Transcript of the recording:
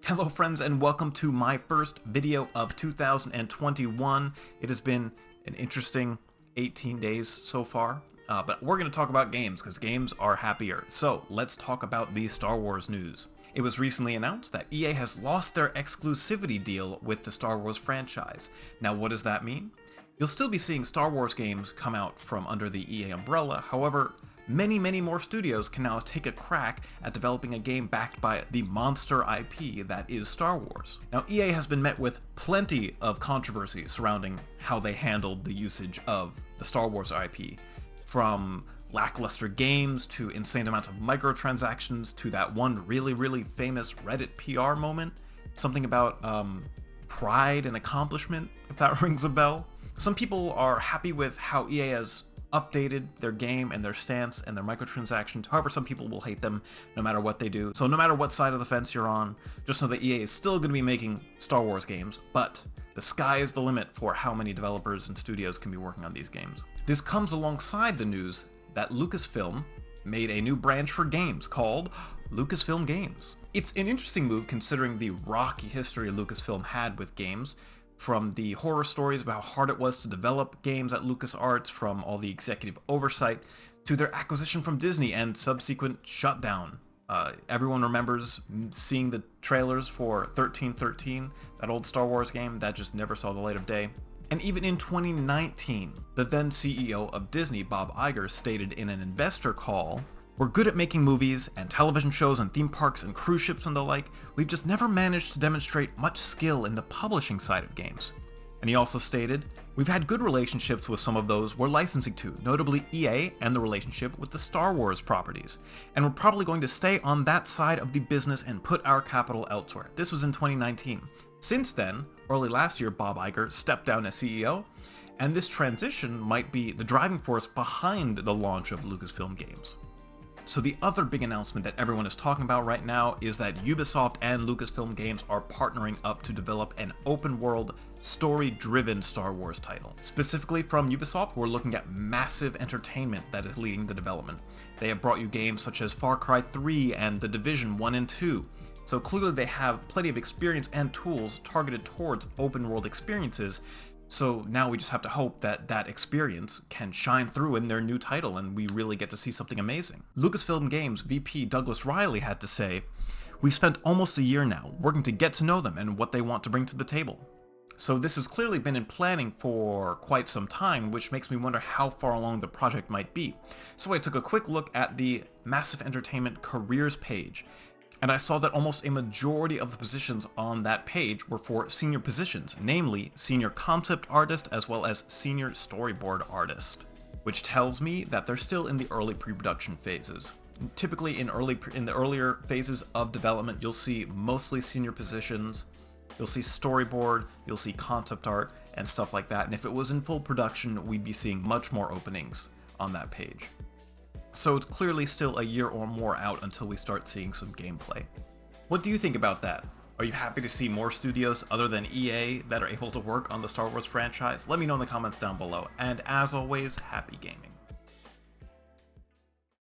Hello friends and welcome to my first video of 2021. It has been an interesting 18 days so far, but we're going to talk about games because games are happier. So let's talk about the Star Wars news. It was recently announced that EA has lost their exclusivity deal with the Star Wars franchise. Now what does that mean? You'll still be seeing Star Wars games come out from under the EA umbrella, however, many more studios can now take a crack at developing a game backed by the monster IP that is Star Wars. Now, EA has been met with plenty of controversy surrounding how they handled the usage of the Star Wars IP, from lackluster games to insane amounts of microtransactions to that one really famous Reddit PR moment, something about pride and accomplishment, if that rings a bell. Some people are happy with how EA has updated their game and their stance and their microtransactions. However, some people will hate them no matter what they do. So no matter what side of the fence you're on, just know that EA is still going to be making Star Wars games, but the sky is the limit for how many developers and studios can be working on these games. This comes alongside the news that Lucasfilm made a new branch for games called Lucasfilm Games. It's an interesting move considering the rocky history Lucasfilm had with games, from the horror stories of how hard it was to develop games at LucasArts, from all the executive oversight, to their acquisition from Disney and subsequent shutdown. Everyone remembers seeing the trailers for 1313, that old Star Wars game that just never saw the light of day. And even in 2019, the then CEO of Disney, Bob Iger, stated in an investor call, "We're good at making movies and television shows and theme parks and cruise ships and the like. We've just never managed to demonstrate much skill in the publishing side of games." And he also stated, "We've had good relationships with some of those we're licensing to, notably EA and the relationship with the Star Wars properties. And we're probably going to stay on that side of the business and put our capital elsewhere." This was in 2019. Since then, early last year, Bob Iger stepped down as CEO, and this transition might be the driving force behind the launch of Lucasfilm Games. So the other big announcement that everyone is talking about right now is that Ubisoft and Lucasfilm Games are partnering up to develop an open-world, story-driven Star Wars title. Specifically from Ubisoft, we're looking at massive entertainment that is leading the development. They have brought you games such as Far Cry 3 and The Division 1 and 2. So clearly they have plenty of experience and tools targeted towards open-world experiences. So now we just have to hope that that experience can shine through in their new title and we really get to see something amazing. Lucasfilm Games VP Douglas Riley had to say, "We spent almost a year now working to get to know them and what they want to bring to the table." So this has clearly been in planning for quite some time, which makes me wonder how far along the project might be. So I took a quick look at the Massive Entertainment careers page, and I saw that almost a majority of the positions on that page were for senior positions, namely senior concept artist as well as senior storyboard artist, which tells me that they're still in the early pre-production phases. Typically in the earlier phases of development, you'll see mostly senior positions, you'll see storyboard, you'll see concept art and stuff like that, and if it was in full production, we'd be seeing much more openings on that page. So it's clearly still a year or more out until we start seeing some gameplay. What do you think about that? Are you happy to see more studios other than EA that are able to work on the Star Wars franchise? Let me know in the comments down below, and as always, happy gaming.